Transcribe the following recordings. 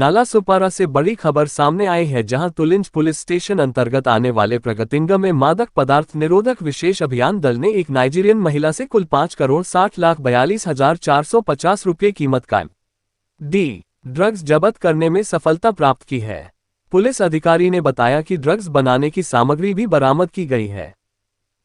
नालासोपारा से बड़ी खबर सामने आई है, जहां तुलिंज पुलिस स्टेशन अंतर्गत आने वाले प्रगतिनगर में मादक पदार्थ निरोधक विशेष अभियान दल ने एक नाइजीरियन महिला से कुल 5,60,42,450 रुपये कीमत का ड्रग्स जब्त करने में सफलता प्राप्त की है। पुलिस अधिकारी ने बताया कि ड्रग्स बनाने की सामग्री भी बरामद की गई है।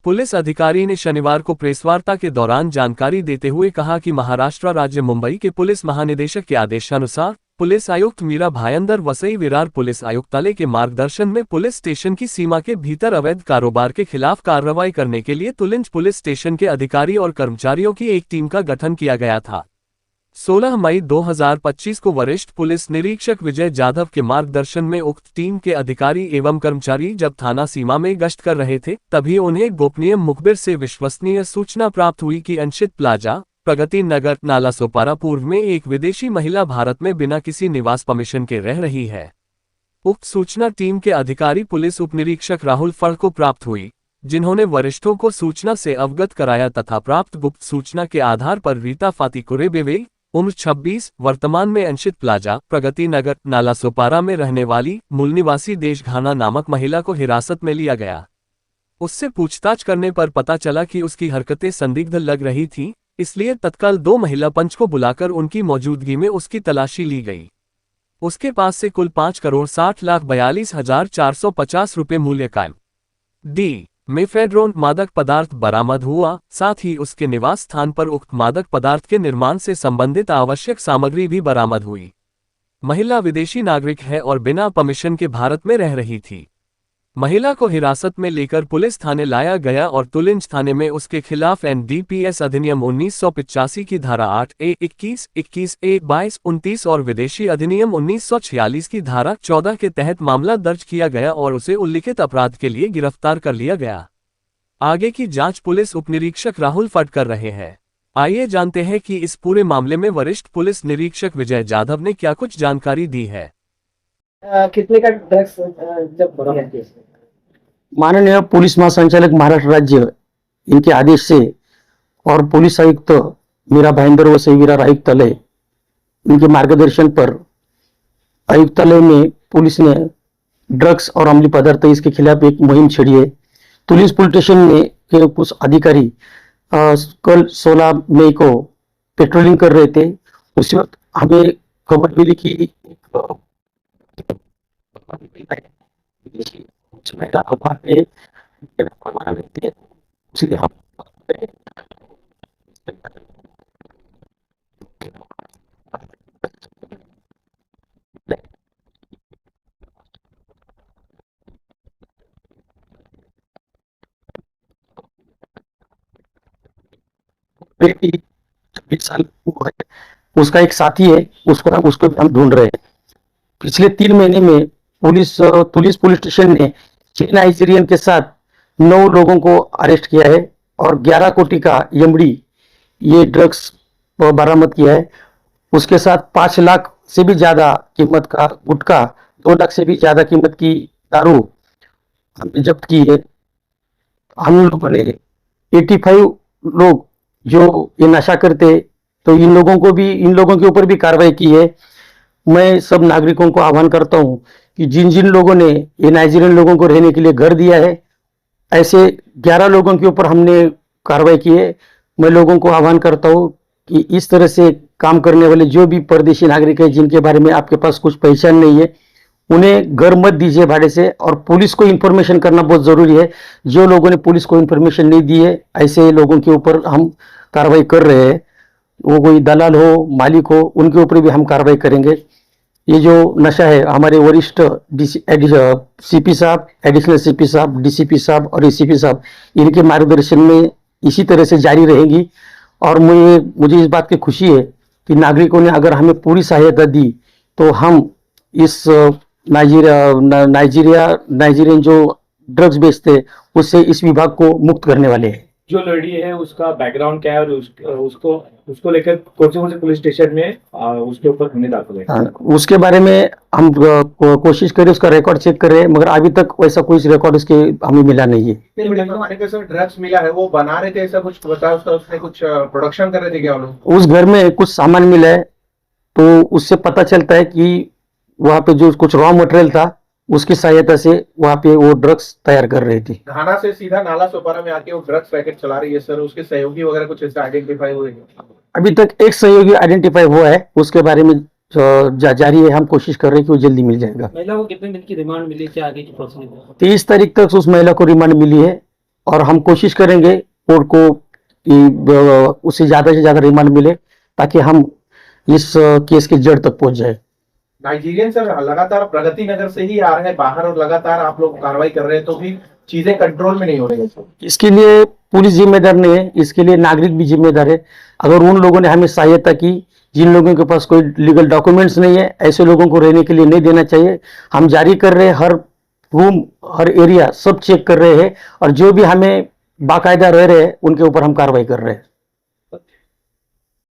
पुलिस अधिकारी ने शनिवार को प्रेसवार्ता के दौरान जानकारी देते हुए कहा कि महाराष्ट्र राज्य मुंबई के पुलिस महानिदेशक के आदेशानुसार पुलिस आयुक्त मीरा भायंदर वसई विरार पुलिस आयुक्तालय के मार्गदर्शन में पुलिस स्टेशन की सीमा के भीतर अवैध कारोबार के खिलाफ कार्रवाई करने के लिए तुलिंज पुलिस स्टेशन के अधिकारी और कर्मचारियों की एक टीम का गठन किया गया था। 16 मई 2025 को वरिष्ठ पुलिस निरीक्षक विजय जाधव के मार्गदर्शन में उक्त टीम के अधिकारी एवं कर्मचारी जब थाना सीमा में गश्त कर रहे थे, तभी उन्हें गोपनीय मुखबिर से विश्वसनीय सूचना प्राप्त हुई कि अंशित प्लाजा, प्रगति नगर, नालासोपारा पूर्व में एक विदेशी महिला भारत में बिना किसी निवास परमिशन के रह रही है। उक्त सूचना टीम के अधिकारी पुलिस उपनिरीक्षक राहुल फड़ को प्राप्त हुई, जिन्होंने वरिष्ठों को सूचना से अवगत कराया तथा प्राप्त गुप्त सूचना के आधार पर रीता फाती कुरेबेवे, उम्र 26, वर्तमान में अंशित प्लाजा, प्रगति नगर, नालासोपारा में रहने वाली मूल निवासी देशघाना नामक महिला को हिरासत में लिया गया। उससे पूछताछ करने पर पता चला कि उसकी हरकतें संदिग्ध लग रही थीं, इसलिए तत्काल 2 महिला पंच को बुलाकर उनकी मौजूदगी में उसकी तलाशी ली गई। उसके पास से कुल 5,60,42,450 रुपये मूल्य का मेफेड्रोन मादक पदार्थ बरामद हुआ। साथ ही उसके निवास स्थान पर उक्त मादक पदार्थ के निर्माण से संबंधित आवश्यक सामग्री भी बरामद हुई। महिला विदेशी नागरिक है और बिना परमिशन के भारत में रह रही थी। महिला को हिरासत में लेकर पुलिस थाने लाया गया और तुलिंज थाने में उसके खिलाफ एनडीपीएस अधिनियम 1985 की धारा 8A, 21, 21A, 22, 29 और विदेशी अधिनियम 1946 की धारा 14 के तहत मामला दर्ज किया गया और उसे उल्लिखित अपराध के लिए गिरफ्तार कर लिया गया। आगे की जांच पुलिस उपनिरीक्षक राहुल फड़ कर रहे हैं। आइए जानते हैं कि इस पूरे मामले में वरिष्ठ पुलिस निरीक्षक विजय जाधव ने क्या कुछ जानकारी दी है। कितने का ड्रग्स जब बरामद किया? माननीय पुलिस महासंचालक महाराष्ट्र राज्य इनके आदेश से और पुलिस आयुक्त मीरा भायंदर वसई विरार आयुक्तालय इनके मार्गदर्शन पर आयुक्तालय में पुलिस ने ड्रग्स और अम्लीय पदार्थ इसके खिलाफ एक मुहिम छेड़ी है। तुलिंज पुलिस स्टेशन में के कुछ अधिकारी कल 16 मई को पेट्रोलिंग कर रहे थे। उस वक्त हमें खबर मिली कि बेटी 26 साल उसका एक साथी है, उसको हम ढूंढ रहे हैं। पिछले 3 महीने में तुलिंज पुलिस स्टेशन ने 6 नाइजीरियन के साथ 9 लोगों को अरेस्ट किया है और 11 कोटी का एमडी ये ड्रग्स बरामद किया है। उसके साथ 5 लाख से भी ज्यादा कीमत का गुटखा, 2 लाख से भी ज्यादा कीमत की दारू हमने जब्त की है। हम लोगों ने 85 लोग जो ये नशा करते, तो इन लोगों के ऊपर भी कार्रवाई की है। मैं सब नागरिकों को आह्वान करता हूं कि जिन जिन लोगों ने ये नाइजीरियन लोगों को रहने के लिए घर दिया है, ऐसे 11 लोगों के ऊपर हमने कार्रवाई की है। मैं लोगों को आह्वान करता हूं कि इस तरह से काम करने वाले जो भी परदेशी नागरिक है, जिनके बारे में आपके पास कुछ पहचान नहीं है, उन्हें घर मत दीजिए भाड़े से। और पुलिस को इन्फॉर्मेशन करना बहुत जरूरी है। जो लोगों ने पुलिस को इन्फॉर्मेशन नहीं दी है, ऐसे लोगों के ऊपर हम कार्रवाई कर रहे हैं। वो कोई दलाल हो, मालिक हो, उनके ऊपर भी हम कार्रवाई करेंगे। ये जो नशा है, हमारे वरिष्ठ सीपी साहब, एडिशनल सीपी साहब, डीसीपी साहब और एसीपी साहब, इनके मार्गदर्शन में इसी तरह से जारी रहेगी। और मुझे इस बात की खुशी है कि नागरिकों ने अगर हमें पूरी सहायता दी तो हम इस नाइजीरियन जो ड्रग्स बेचते, उससे इस विभाग को मुक्त करने वाले हैं। जो लड़की है उसका बैकग्राउंड क्या है और उसको लेकर कौन से पुलिस स्टेशन में उसके ऊपर हमने दाखिल है? उसके बारे में हम कोशिश करें, उसका रिकॉर्ड चेक करें, मगर अभी तक वैसा कोई रिकॉर्ड उसके हमें मिला नहीं है। ड्रग्स मिला है, वो बना रहे थे, ऐसा कुछ बताया? उसने कुछ प्रोडक्शन कर रहे थे क्या वो लोग? उस घर में कुछ सामान मिला है, तो उससे पता चलता है कि वहाँ पे जो कुछ रॉ मटेरियल था उसकी सहायता से वहाँ पे वो ड्रग्स तैयार कर रही थी। घाना से सीधा नाला सोपारा में आके वो ड्रग्स पैकेट चला रही है सर, उसके सहयोगी वगैरह कुछ ऐसे आइडेंटिफाई हुए हैं? अभी तक एक सहयोगी आइडेंटिफाई हुआ है, उसके बारे में जारी है, हम कोशिश कर रहे हैं कि वो जल्दी मिल जाएगा। महिला को कितने दिन की रिमांड मिली, क्या आगे की प्रोसीजर है? 30 तारीख तक उस महिला को रिमांड मिली है और हम कोशिश करेंगे कोर्ट को कि उससे ज्यादा रिमांड मिले ताकि हम इस केस के जड़ तक पहुंच जाए। नाइजीरियन सर लगातार प्रगति नगर से ही आ रहे हैं बाहर और लगातार आप लोग कार्रवाई कर रहे हैं, तो भी चीजें कंट्रोल में नहीं हो रही है। इसके लिए पुलिस जिम्मेदार नहीं है, इसके लिए नागरिक भी जिम्मेदार है। अगर उन लोगों ने हमें सहायता की, जिन लोगों के पास कोई लीगल डॉक्यूमेंट्स नहीं है, ऐसे लोगों को रहने के लिए नहीं देना चाहिए। हम जारी कर रहे हैं, हर रूम हर एरिया सब चेक कर रहे हैं और जो भी हमें बाकायदा रह रहे हैं उनके ऊपर हम कार्रवाई कर रहे हैं।